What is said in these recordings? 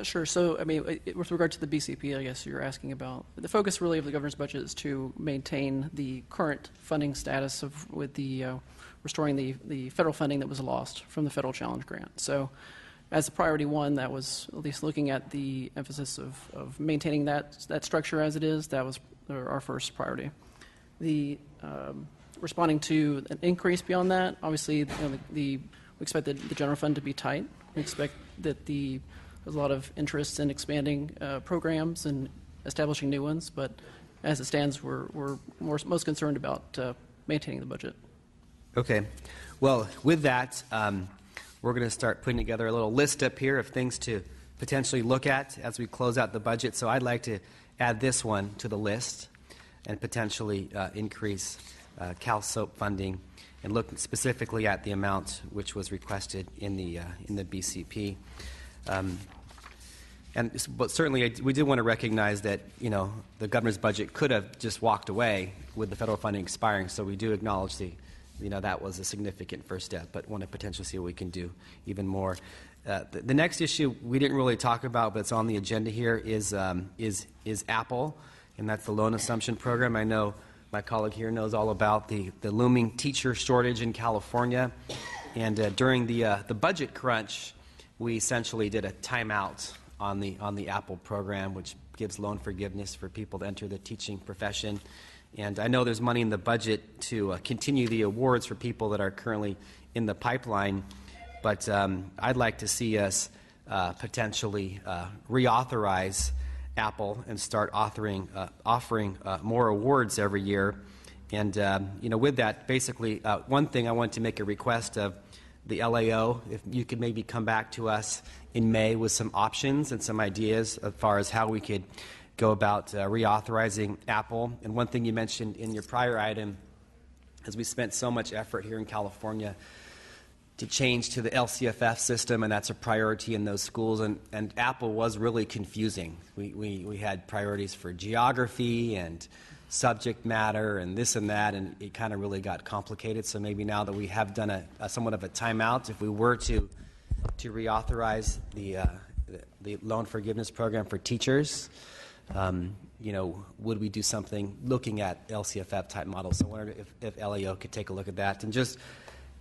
Sure. So, I mean, with regard to the BCP, I guess you're asking about the focus really of the governor's budget is to maintain the current funding status with the restoring the federal funding that was lost from the federal challenge grant. So, as a priority one, that was at least looking at the emphasis of maintaining that structure as it is. That was our first priority. The responding to an increase beyond that, obviously, we expect the general fund to be tight. We expect that there's a lot of interest in expanding programs and establishing new ones, but as it stands, we're most concerned about maintaining the budget. Okay. Well, with that, we're going to start putting together a little list up here of things to potentially look at as we close out the budget. So I'd like to add this one to the list and potentially increase CalSOAP funding and look specifically at the amount which was requested in the BCP. But certainly, we did want to recognize that the governor's budget could have just walked away with the federal funding expiring. So we do acknowledge that was a significant first step, but want to potentially see what we can do even more. The next issue we didn't really talk about, but it's on the agenda here, is Apple, and that's the loan assumption program. I know my colleague here knows all about the looming teacher shortage in California, and during the budget crunch, we essentially did a timeout on the Apple program, which gives loan forgiveness for people to enter the teaching profession. And I know there's money in the budget to continue the awards for people that are currently in the pipeline, but I'd like to see us potentially reauthorize Apple and start offering more awards every year. And with that, basically, one thing I want to make a request of the LAO, if you could maybe come back to us in May with some options and some ideas as far as how we could go about reauthorizing Apple. And one thing you mentioned in your prior item is we spent so much effort here in California to change to the LCFF system, and that's a priority in those schools. And Apple was really confusing. We had priorities for geography and subject matter and this and that, and it kind of really got complicated. So maybe now that we have done a somewhat of a timeout, if we were to reauthorize the loan forgiveness program for teachers, would we do something looking at LCFF type models? So I wondered if LAO could take a look at that. And just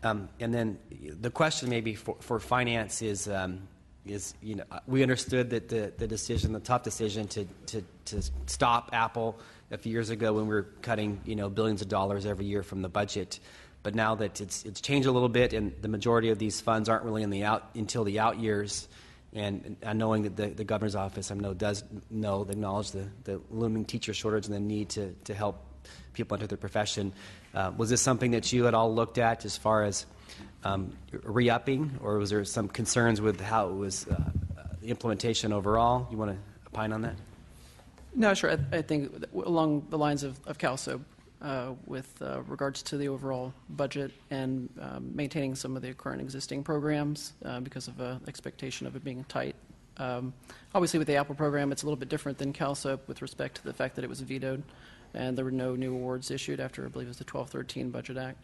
and then the question maybe for finance is we understood that the tough decision to stop Apple a few years ago when we were cutting billions of dollars every year from the budget, but now that it's changed a little bit and the majority of these funds aren't really until the out years, and knowing that the governor's office does acknowledge the looming teacher shortage and the need to help people enter their profession. Was this something that you had all looked at as far as re-upping, or was there some concerns with how it was the implementation overall? You want to opine on that? No, sure. I think along the lines of CalSOAP, with regards to the overall budget and maintaining some of the current existing programs because of expectation of it being tight. Obviously, with the Apple program, it's a little bit different than CalSOAP with respect to the fact that it was vetoed and there were no new awards issued after, I believe it was the 1213 Budget Act.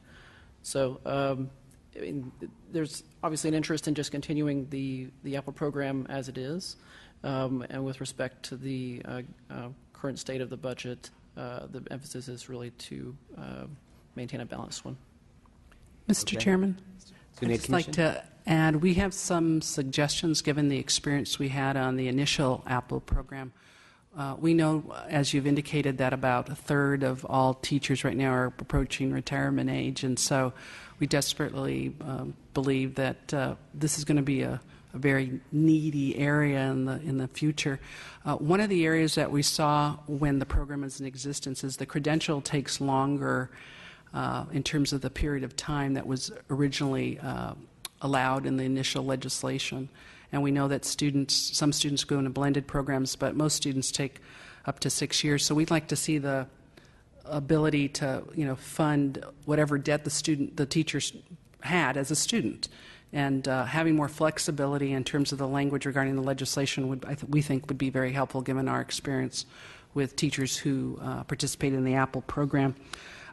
So there's obviously an interest in just continuing the Apple program as it is. And with respect to the current state of the budget, the emphasis is really to maintain a balanced one. Mr. Chairman, I'd just like to add, we have some suggestions given the experience we had on the initial Apple program. We know, as you've indicated, that about a third of all teachers right now are approaching retirement age, and so we desperately believe that this is going to be a very needy area in the future. One of the areas that we saw when the program is in existence is the credential takes longer in terms of the period of time that was originally allowed in the initial legislation. And we know that some students go into blended programs, but most students take up to 6 years. So we'd like to see the ability to fund whatever debt the teachers had as a student. And having more flexibility in terms of the language regarding the legislation we think would be very helpful given our experience with teachers who participate in the Apple program.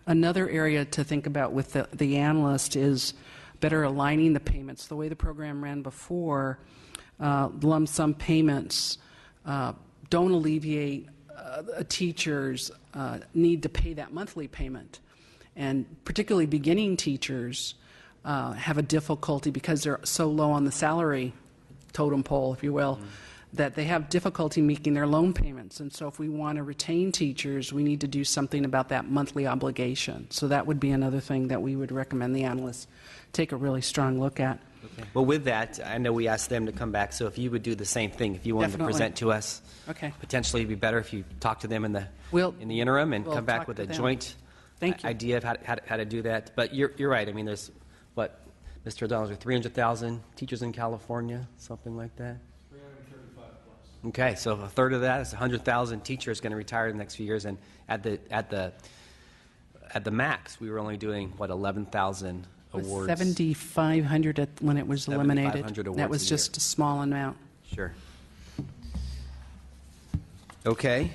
Another area to think about with the analyst is better aligning the payments. The way the program ran before, lump sum payments don't alleviate a teacher's need to pay that monthly payment. And particularly beginning teachers have a difficulty because they're so low on the salary totem pole, if you will, that they have difficulty making their loan payments. And so if we want to retain teachers, we need to do something about that monthly obligation. So that would be another thing that we would recommend the analysts take a really strong look at. Okay. Well, with that, I know we asked them to come back, so if you would do the same thing, if you wanted Definitely. to present to us, Okay. potentially it'd be better if you talk to them in the We'll- interim and we'll come back talk with to a them. joint Thank you. idea of how to do that. But you're right. I mean, there's, what, Mr. O'Donnell, 300,000 teachers in California, something like that? 335 plus. Okay, so a third of that is 100,000 teachers going to retire in the next few years, and at the max, we were only doing what, 11,000 awards. 7,500 when it was eliminated. 7,500 awards That was a year. just a small amount. Sure. Okay.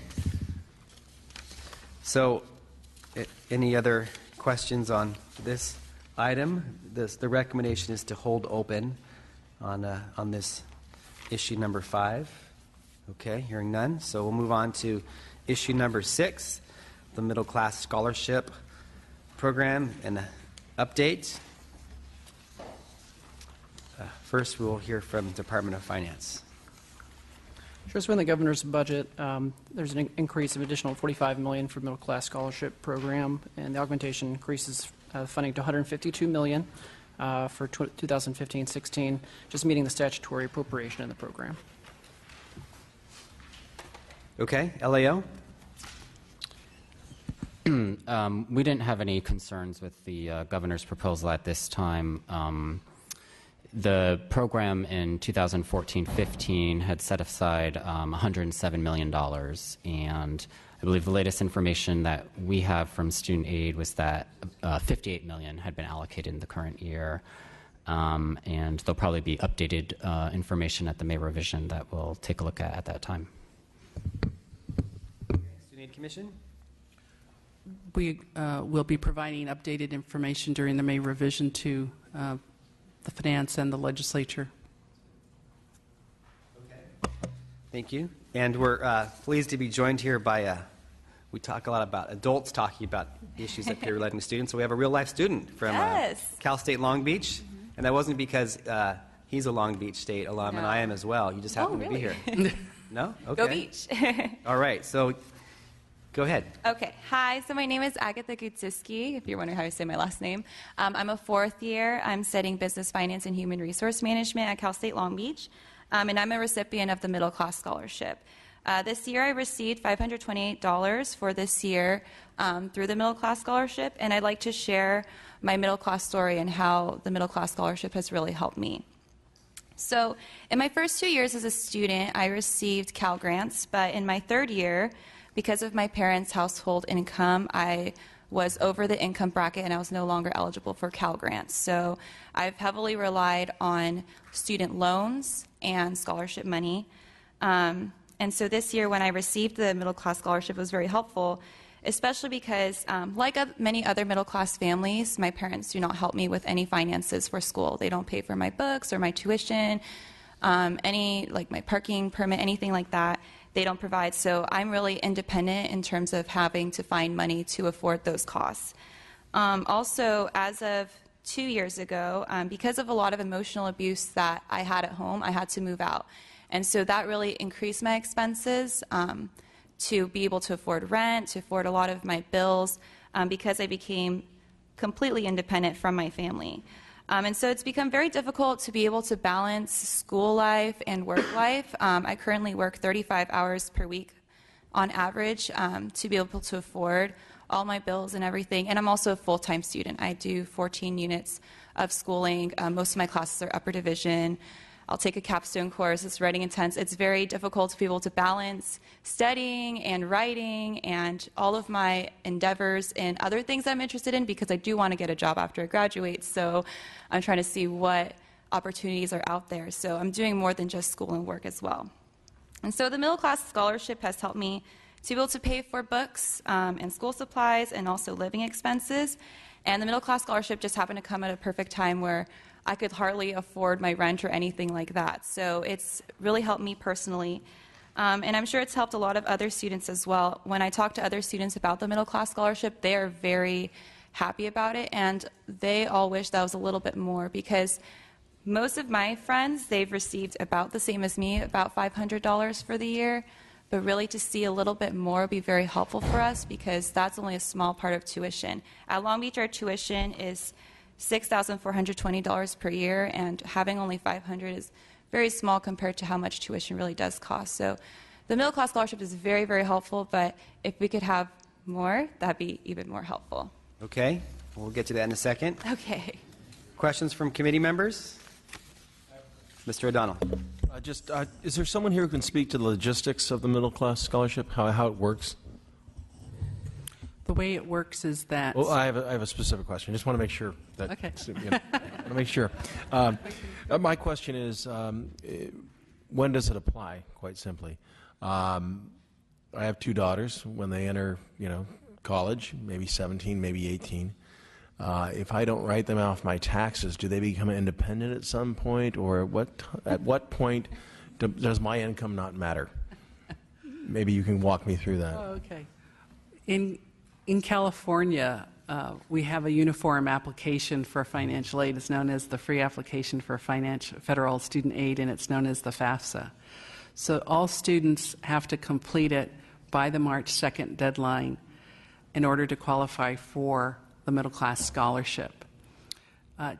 So, any other questions on this item? The recommendation is to hold open on this issue number 5. Okay, hearing none. So we'll move on to issue number 6, the Middle Class Scholarship Program and update. First, we will hear from Department of Finance. Sure. So in the governor's budget, there's an increase of additional $45 million for middle class scholarship program, and the augmentation increases funding to $152 million for 2015-16, just meeting the statutory appropriation in the program. Okay, LAO? We didn't have any concerns with the governor's proposal at this time. The program in 2014-15 had set aside $107 million, and I believe the latest information that we have from student aid was that $58 million had been allocated in the current year, and there'll probably be updated information at the May revision that we'll take a look at that time. Student Aid Commission? We will be providing updated information during the May revision to the finance and the legislature. Okay. Thank you. And we're pleased to be joined here by, we talk a lot about adults talking about issues that peer relating to students. So we have a real life student from Cal State Long Beach. And that wasn't because he's a Long Beach State alum and I am as well. You just happen to be here. No? Okay. Go Beach. All right. So go ahead. Okay. Hi. So my name is Agatha Gutsiski, if you're wondering how I say my last name. I'm a 4th year. I'm studying business finance and human resource management at Cal State Long Beach. And I'm a recipient of the Middle Class Scholarship. This year I received $528 for this year through the Middle Class Scholarship. And I'd like to share my middle class story and how the Middle Class Scholarship has really helped me. So in my first 2 years as a student, I received Cal Grants. But in my 3rd year, because of my parents' household income, I was over the income bracket and I was no longer eligible for Cal Grants. So I've heavily relied on student loans and scholarship money. And so this year when I received the middle class scholarship, it was very helpful, especially because like many other middle class families, my parents do not help me with any finances for school. They don't pay for my books or my tuition, any like my parking permit, anything like that. They don't provide. So I'm really independent in terms of having to find money to afford those costs. Also, as of 2 years ago, because of a lot of emotional abuse that I had at home, I had to move out. And so that really increased my expenses to be able to afford rent, to afford a lot of my bills, because I became completely independent from my family. And so it's become very difficult to be able to balance school life and work life. I currently work 35 hours per week on average to be able to afford all my bills and everything. And I'm also a full-time student. I do 14 units of schooling. Most of my classes are upper division. I'll take a capstone course. It's writing intense. It's very difficult to be able to balance studying and writing and all of my endeavors and other things I'm interested in because I do want to get a job after I graduate. So I'm trying to see what opportunities are out there. So I'm doing more than just school and work as well. And so the middle class scholarship has helped me to be able to pay for books and school supplies and also living expenses. And the middle class scholarship just happened to come at a perfect time where I could hardly afford my rent or anything like that. So it's really helped me personally. And I'm sure it's helped a lot of other students as well. When I talk to other students about the middle class scholarship, they are very happy about it, and they all wish that was a little bit more, because most of my friends, they've received about the same as me, about $500 for the year. But really, to see a little bit more would be very helpful for us, because that's only a small part of tuition. At Long Beach, our tuition is $6,420 per year, and having only $500 is very small compared to how much tuition really does cost. So the middle class scholarship is very, very helpful, but if we could have more, that'd be even more helpful. Okay, we'll get to that in a second. Okay. Questions from committee members? Mr. O'Donnell. Is there someone here who can speak to the logistics of the middle class scholarship, how it works? The way it works is that... Well, I have a specific question. I just want to make sure that... Okay. I want to make sure. My question is, when does it apply, quite simply? I have two daughters. When they enter, college, maybe 17, maybe 18, if I don't write them off my taxes, do they become independent at some point, or at what point does my income not matter? Maybe you can walk me through that. Oh, okay. In California, we have a uniform application for financial aid. It's known as the Free Application for Federal Student Aid, and it's known as the FAFSA. So all students have to complete it by the March 2nd deadline in order to qualify for the middle class scholarship.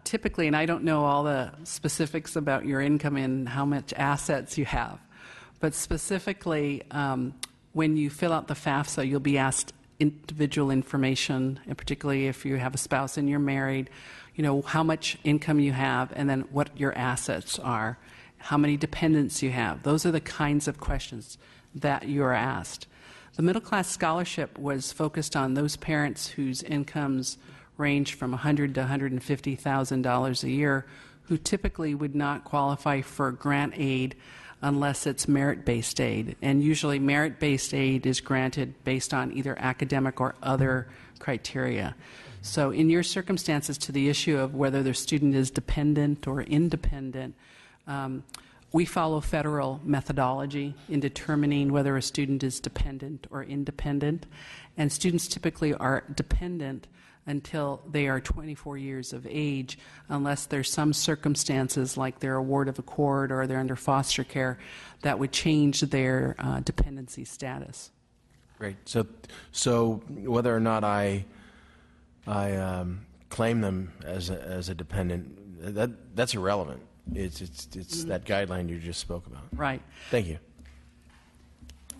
Typically, and I don't know all the specifics about your income and how much assets you have, but specifically, when you fill out the FAFSA, you'll be asked individual information, and particularly if you have a spouse and you're married, how much income you have, and then what your assets are, how many dependents you have. Those are the kinds of questions that you're asked. The middle class scholarship was focused on those parents whose incomes range from $100,000 to $150,000 a year, who typically would not qualify for grant aid unless it's merit-based aid. And usually merit-based aid is granted based on either academic or other criteria. So in your circumstances, to the issue of whether the student is dependent or independent, we follow federal methodology in determining whether a student is dependent or independent. And students typically are dependent until they are 24 years of age, unless there's some circumstances like their award of accord or they're under foster care that would change their dependency status. Great. So whether or not I claim them as a dependent, that's irrelevant. It's that guideline you just spoke about. Right. Thank you.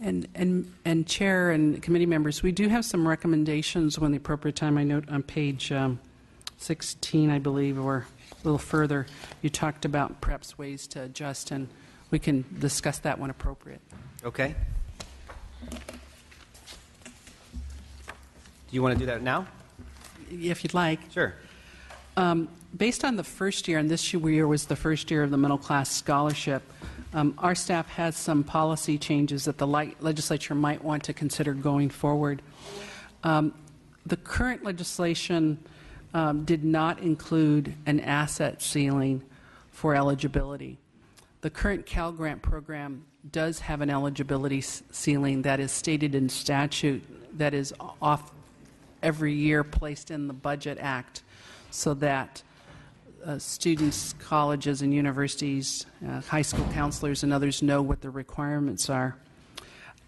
And Chair and committee members, we do have some recommendations when the appropriate time. I note on page 16, I believe, or a little further, you talked about perhaps ways to adjust, and we can discuss that when appropriate. Okay. Do you want to do that now? If you'd like. Sure. Based on the first year, and this year was the first year of the middle class scholarship, our staff has some policy changes that the legislature might want to consider going forward. The current legislation did not include an asset ceiling for eligibility. The current Cal Grant program does have an eligibility ceiling that is stated in statute, that is off every year placed in the Budget Act, so that students, colleges, and universities, high school counselors, and others know what the requirements are.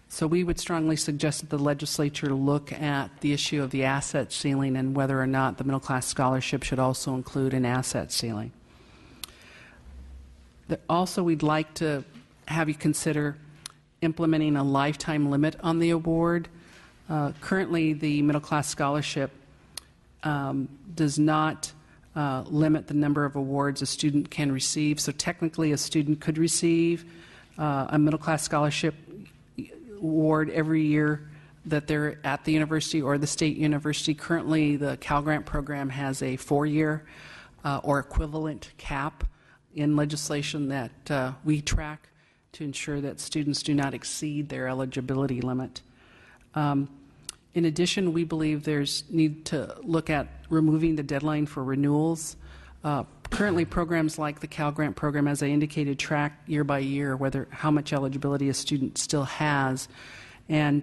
So we would strongly suggest that the legislature look at the issue of the asset ceiling and whether or not the middle class scholarship should also include an asset ceiling. Also, we'd like to have you consider implementing a lifetime limit on the award. Currently, the middle class scholarship does not limit the number of awards a student can receive. So technically, a student could receive a middle class scholarship award every year that they're at the university or the state university. Currently, the Cal Grant program has a 4-year or equivalent cap in legislation that we track to ensure that students do not exceed their eligibility limit. In addition, we believe there's need to look at removing the deadline for renewals. Currently, programs like the Cal Grant program, as I indicated, track year by year how much eligibility a student still has, and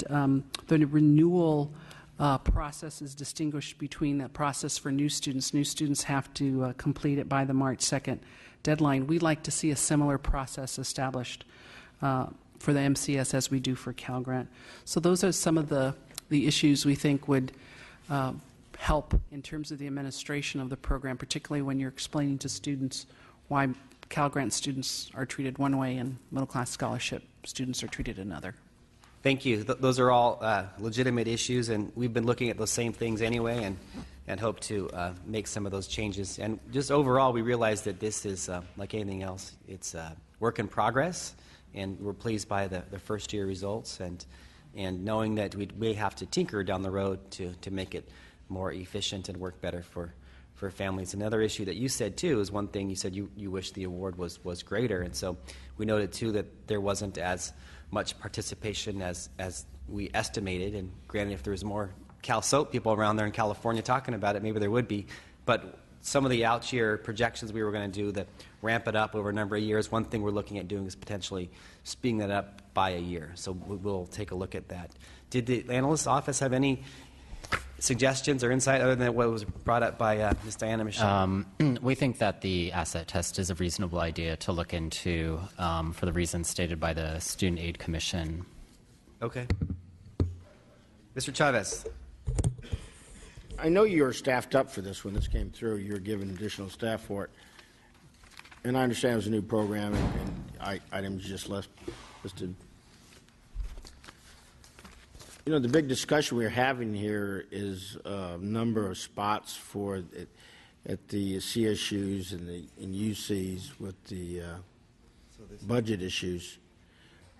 the renewal process is distinguished between that process for new students. New students have to complete it by the March 2nd deadline. We'd like to see a similar process established for the MCS as we do for Cal Grant. So those are some of the issues we think would help in terms of the administration of the program, particularly when you're explaining to students why Cal Grant students are treated one way and middle class scholarship students are treated another. Thank you. Those are all legitimate issues, and we've been looking at those same things anyway, and hope to make some of those changes. And just overall, we realize that this is, like anything else, it's a work in progress, and we're pleased by the first-year results, and knowing that we may have to tinker down the road to make it more efficient and work better for families. Another issue that you said, too, is one thing you said you wish the award was greater, and so we noted, too, that there wasn't as much participation as we estimated, and granted, if there was more Cal Soap people around there in California talking about it, maybe there would be, but some of the out-year projections we were going to do that ramp it up over a number of years, one thing we're looking at doing is potentially speeding that up by a year, so we'll take a look at that. Did the analyst's office have any suggestions or insight other than what was brought up by Ms. Diana Michelle? We think that the asset test is a reasonable idea to look into for the reasons stated by the Student Aid Commission. Okay. Mr. Chavez. I know you were staffed up for this when this came through. You were given additional staff for it. And I understand it was a new program and items just listed. You know, the big discussion we're having here is a number of spots for it at the CSUs and UCs with the budget issues.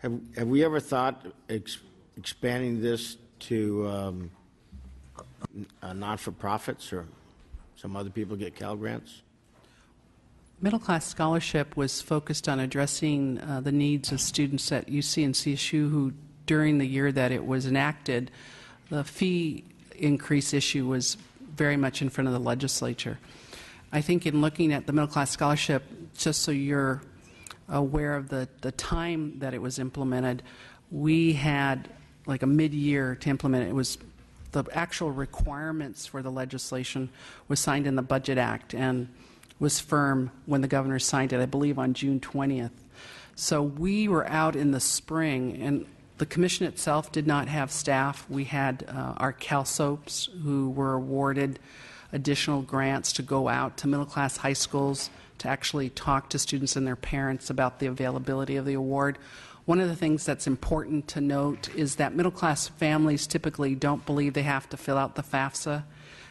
Have we ever thought expanding this to not-for-profits or some other people get Cal Grants? Middle Class Scholarship was focused on addressing the needs of students at UC and CSU who, during the year that it was enacted, the fee increase issue was very much in front of the legislature. I think in looking at the Middle Class Scholarship, just so you're aware of the time that it was implemented, we had like a mid-year to implement it. It was the actual requirements for the legislation was signed in the Budget Act and was firm when the governor signed it, I believe, on June 20th. So we were out in the spring, and the commission itself did not have staff. We had our Cal Soaps who were awarded additional grants to go out to middle-class high schools to actually talk to students and their parents about the availability of the award. One of the things that's important to note is that middle-class families typically don't believe they have to fill out the FAFSA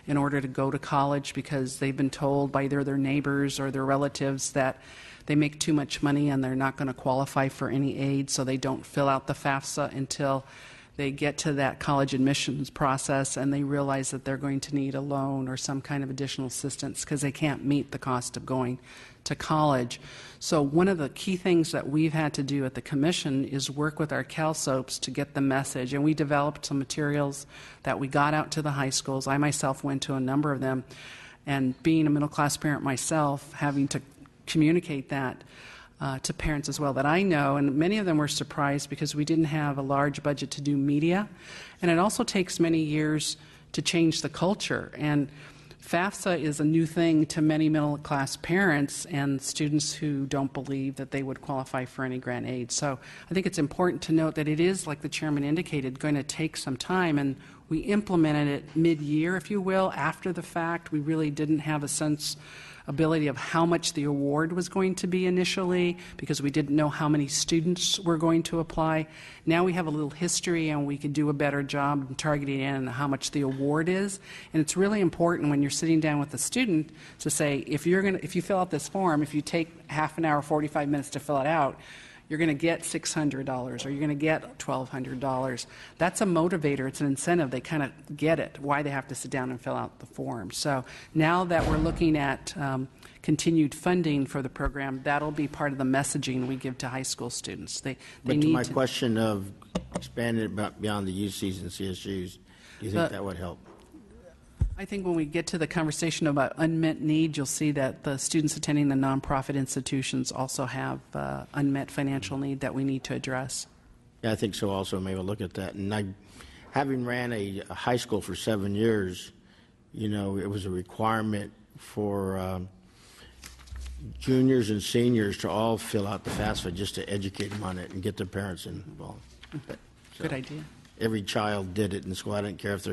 in order to go to college because they've been told by either their neighbors or their relatives that they make too much money and they're not going to qualify for any aid, so they don't fill out the FAFSA until they get to that college admissions process and they realize that they're going to need a loan or some kind of additional assistance because they can't meet the cost of going to college. So one of the key things that we've had to do at the commission is work with our Cal Soaps to get the message, and we developed some materials that we got out to the high schools. I myself went to a number of them, and being a middle-class parent myself, having to communicate that to parents as well that I know, and many of them were surprised because we didn't have a large budget to do media, and it also takes many years to change the culture. And FAFSA is a new thing to many middle-class parents and students who don't believe that they would qualify for any grant aid. So I think it's important to note that it is, like the chairman indicated, going to take some time, and we implemented it mid-year, if you will, after the fact. We really didn't have a ability of how much the award was going to be initially because we didn't know how many students were going to apply. Now we have a little history and we can do a better job in targeting in how much the award is. And it's really important when you're sitting down with a student to say, if you fill out this form, if you take half an hour, 45 minutes to fill it out, you're going to get $600 or you're going to get $1,200. That's a motivator. It's an incentive. They kind of get it, why they have to sit down and fill out the form. So now that we're looking at continued funding for the program, that'll be part of the messaging we give to high school students. They but need to my question of expanding it beyond the UCs and CSUs, do you think that would help? I think when we get to the conversation about unmet need, you'll see that the students attending the nonprofit institutions also have unmet financial need that we need to address. Yeah, I think so also. Maybe I'll look at that. And I, having ran a high school for 7 years, you know, it was a requirement for juniors and seniors to all fill out the FAFSA just to educate them on it and get their parents involved. So Good idea. every child did it in school. I didn't care if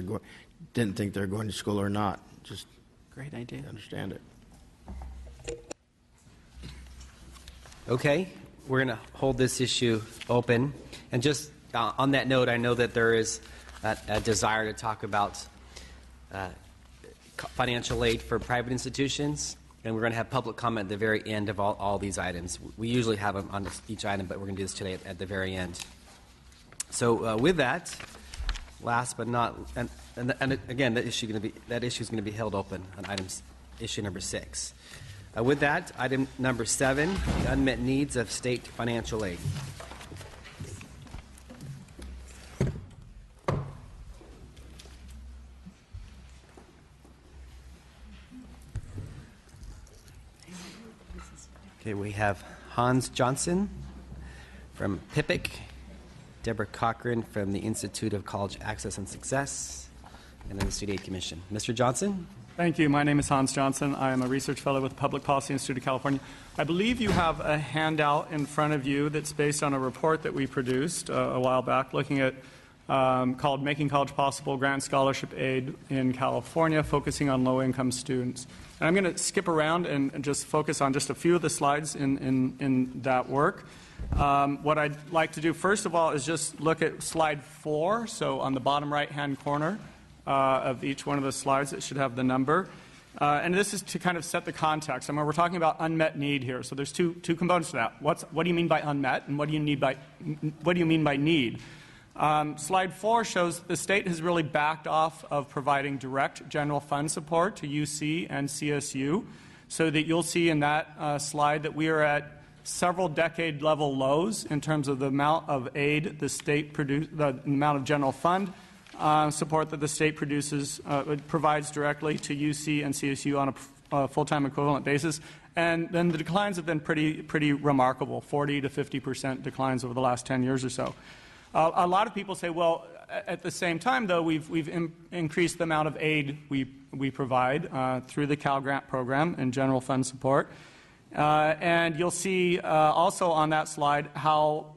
didn't think they're going to school or not. Just Great idea. understand it. Okay, we're going to hold this issue open. And just on that note, I know that there is a desire to talk about financial aid for private institutions, and we're going to have public comment at the very end of all these items. We usually have them on each item, but we're going to do this today at the very end. So with that, last but not, and again, that issue is going to be held open on issue number 6. With that, item number 7, the unmet needs of state financial aid. Okay, we have Hans Johnson from PIPIC, Deborah Cochran from the Institute of College Access and Success, and then the Student Aid Commission. Mr. Johnson? Thank you. My name is Hans Johnson. I am a research fellow with the Public Policy Institute of California. I believe you have a handout in front of you that's based on a report that we produced a while back looking at called Making College Possible, Grant Scholarship Aid in California, focusing on low-income students. And I'm going to skip around and just focus on just a few of the slides in that work. What I'd like to do, first of all, is just look at slide 4. So on the bottom right-hand corner of each one of the slides, it should have the number. And this is to kind of set the context. I mean, we're talking about unmet need here. So there's two components to that. What do you mean by unmet, and what do you mean by need? Slide 4 shows the state has really backed off of providing direct general fund support to UC and CSU, so that you'll see in that slide that we are at several decade level lows in terms of the amount of aid the state the amount of general fund support that the state provides directly to UC and CSU on a full-time equivalent basis. And then the declines have been pretty remarkable, 40 to 50% declines over the last 10 years or so. A lot of people say, well, at the same time, though, we've increased the amount of aid we provide through the Cal Grant program and general fund support. And you'll see also on that slide how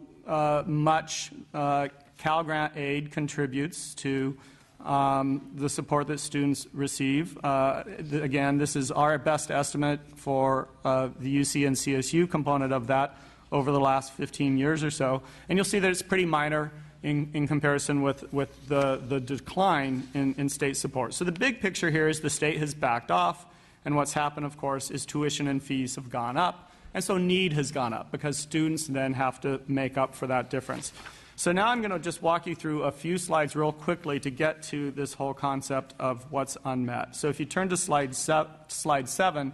much Cal Grant aid contributes to the support that students receive. Again, this is our best estimate for the UC and CSU component of that over the last 15 years or so. And you'll see that it's pretty minor in comparison with the decline in state support. So the big picture here is the state has backed off, and what's happened, of course, is tuition and fees have gone up, and so need has gone up because students then have to make up for that difference. So now I'm going to just walk you through a few slides real quickly to get to this whole concept of what's unmet. So if you turn to slide 7,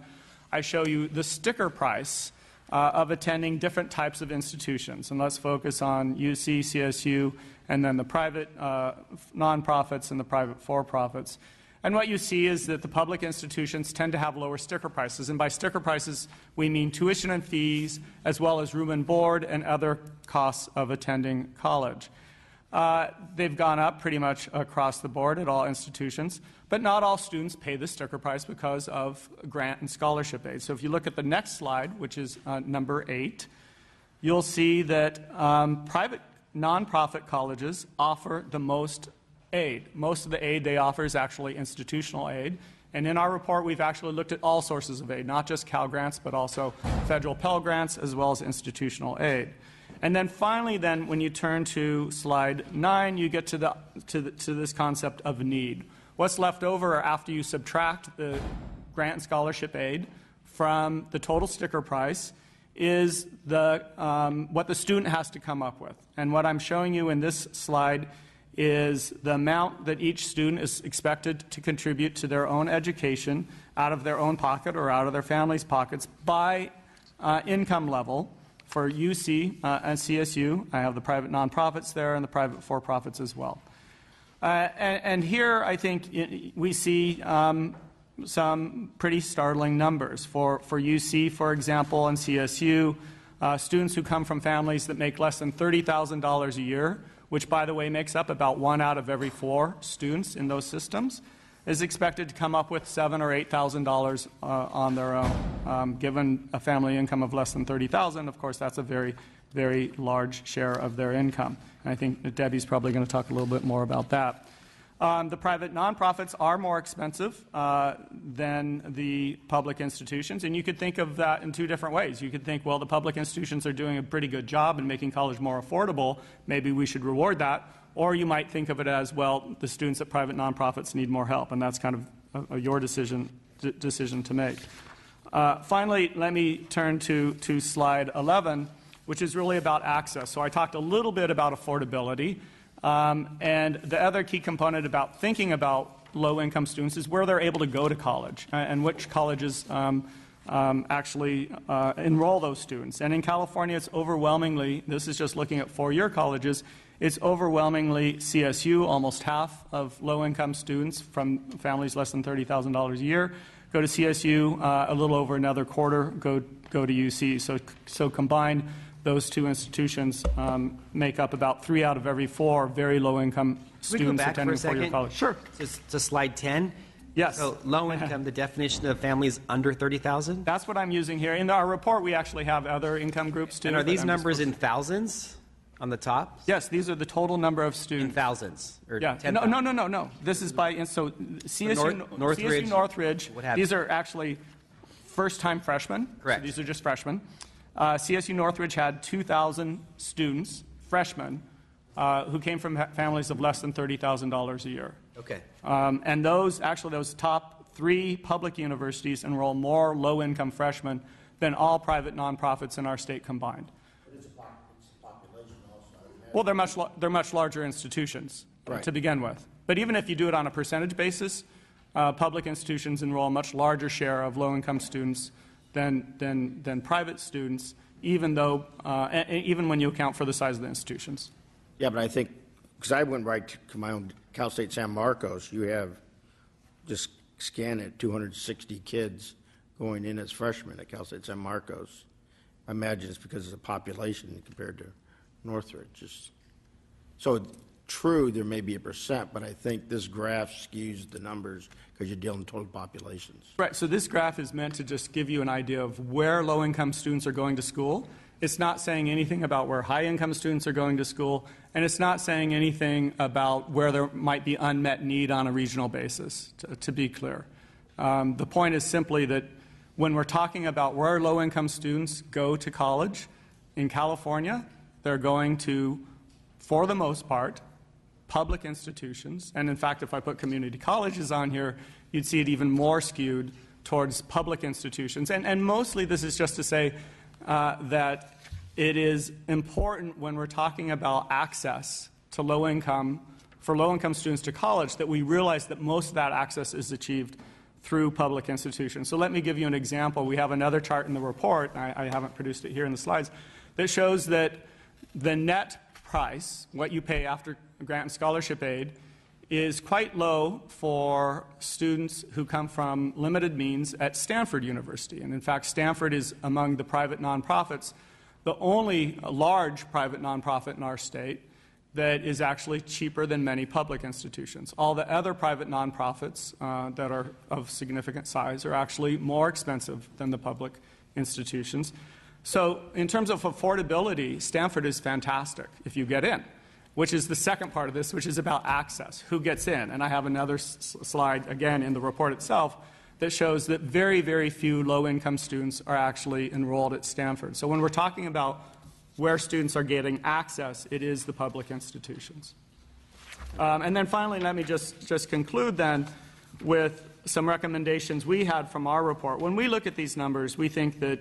I show you the sticker price of attending different types of institutions. And let's focus on UC, CSU, and then the private nonprofits and the private for-profits. And what you see is that the public institutions tend to have lower sticker prices. And by sticker prices, we mean tuition and fees, as well as room and board and other costs of attending college. They've gone up pretty much across the board at all institutions, but not all students pay the sticker price because of grant and scholarship aid. So if you look at the next slide, which is number 8, you'll see that private nonprofit colleges offer the most aid. Most of the aid they offer is actually institutional aid. And in our report, we've actually looked at all sources of aid, not just Cal Grants, but also federal Pell Grants, as well as institutional aid. And then finally, when you turn to slide 9, you get to this concept of need. What's left over after you subtract the grant and scholarship aid from the total sticker price is what the student has to come up with. And what I'm showing you in this slide is the amount that each student is expected to contribute to their own education out of their own pocket or out of their family's pockets by income level for UC and CSU. I have the private nonprofits there and the private for-profits as well. And here, I think we see some pretty startling numbers. For UC, for example, and CSU, students who come from families that make less than $30,000 a year, which, by the way, makes up about 1 out of every 4 students in those systems, is expected to come up with $7,000 or $8,000 on their own. Given a family income of less than $30,000, of course, that's a very, very large share of their income. And I think Debbie's probably going to talk a little bit more about that. The private nonprofits are more expensive than the public institutions, and you could think of that in 2 different ways. You could think, well, the public institutions are doing a pretty good job in making college more affordable. Maybe we should reward that. Or you might think of it as, well, the students at private nonprofits need more help, and that's kind of your decision to make. Finally, let me turn to slide 11, which is really about access. So I talked a little bit about affordability. And the other key component about thinking about low-income students is where they're able to go to college and which colleges actually enroll those students. And in California, it's overwhelmingly, this is just looking at 4-year colleges, it's overwhelmingly CSU. Almost half of low-income students from families less than $30,000 a year go to CSU. A little over another quarter go to UC. So combined, those 2 institutions make up about 3 out of every 4 very low-income students attending 4-year college. Sure. To slide 10. Yes. So low income, the definition of families under 30,000. That's what I'm using here. In our report, we actually have other income groups too. And are these numbers in thousands on the top? Yes, these are the total number of students. In thousands? Or yeah. 10,000? No. This is by, so CSU Northridge, Northridge, these are actually first-time freshmen. Correct. So these are just freshmen. CSU Northridge had 2,000 students, freshmen, who came from families of less than $30,000 a year. Okay. And those top 3 public universities enroll more low-income freshmen than all private nonprofits in our state combined. But it's a population also. Well, they're much larger institutions to begin with. But even if you do it on a percentage basis, public institutions enroll a much larger share of low-income students than private students, even when you account for the size of the institutions. Yeah, but I think, because I went right to my own Cal State San Marcos, you have, just scan it, 260 kids going in as freshmen at Cal State San Marcos. I imagine it's because of the population compared to Northridge. So true, there may be a percent, but I think this graph skews the numbers because you're dealing with total populations. Right, so this graph is meant to just give you an idea of where low-income students are going to school. It's not saying anything about where high-income students are going to school, and it's not saying anything about where there might be unmet need on a regional basis, to be clear. The point is simply that when we're talking about where low-income students go to college, in California, they're going to, for the most part, public institutions. And in fact, if I put community colleges on here, you'd see it even more skewed towards public institutions. And mostly this is just to say that it is important when we're talking about access to for low-income students to college, that we realize that most of that access is achieved through public institutions. So let me give you an example. We have another chart in the report, I haven't produced it here in the slides, that shows that the net price, what you pay after grant and scholarship aid, is quite low for students who come from limited means at Stanford University. And in fact, Stanford is among the private nonprofits, the only large private nonprofit in our state that is actually cheaper than many public institutions. All the other private nonprofits that are of significant size are actually more expensive than the public institutions. So in terms of affordability, Stanford is fantastic if you get in, which is the second part of this, which is about access, who gets in. And I have another slide, again, in the report itself that shows that very, very few low-income students are actually enrolled at Stanford. So when we're talking about where students are getting access, it is the public institutions. And then finally, let me just conclude then with some recommendations we had from our report. When we look at these numbers, we think that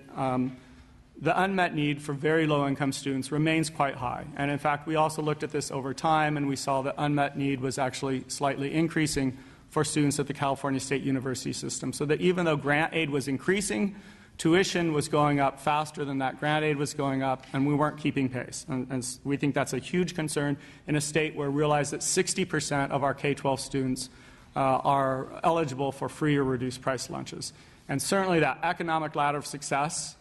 the unmet need for very low-income students remains quite high. And in fact, we also looked at this over time, and we saw that unmet need was actually slightly increasing for students at the California State University system. So that even though grant aid was increasing tuition was going up faster than that grant aid was going up, and we weren't keeping pace. And we think that's a huge concern in a state where we realize that 60% of our K-12 students are eligible for free or reduced price lunches. And certainly that economic ladder of success,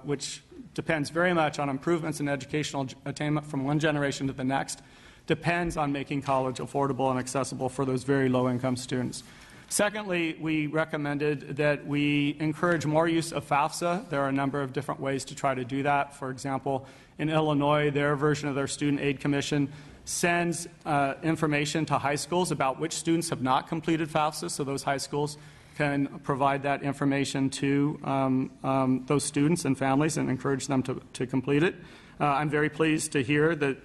which depends very much on improvements in educational attainment from one generation to the next, depends on making college affordable and accessible for those very low-income students. Secondly, we recommended that we encourage more use of FAFSA. There are a number of different ways to try to do that. For example, in Illinois, their version of their Student Aid Commission sends information to high schools about which students have not completed FAFSA, so those high schools can provide that information to those students and families and encourage them to complete it. I'm very pleased to hear that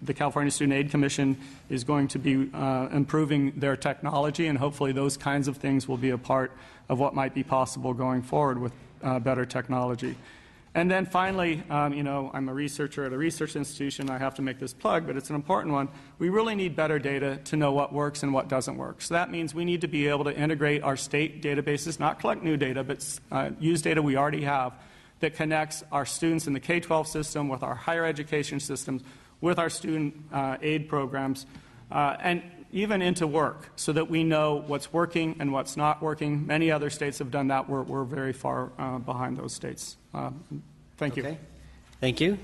the California Student Aid Commission is going to be improving their technology, and hopefully those kinds of things will be a part of what might be possible going forward with better technology. And then finally, I'm a researcher at a research institution. I have to make this plug, but it's an important one. We really need better data to know what works and what doesn't work. So that means we need to be able to integrate our state databases, not collect new data, but use data we already have that connects our students in the K-12 system with our higher education systems, with our student aid programs, and even into work, so that we know what's working and what's not working. Many other states have done that. We're very far behind those states. Thank you. Okay. Thank you.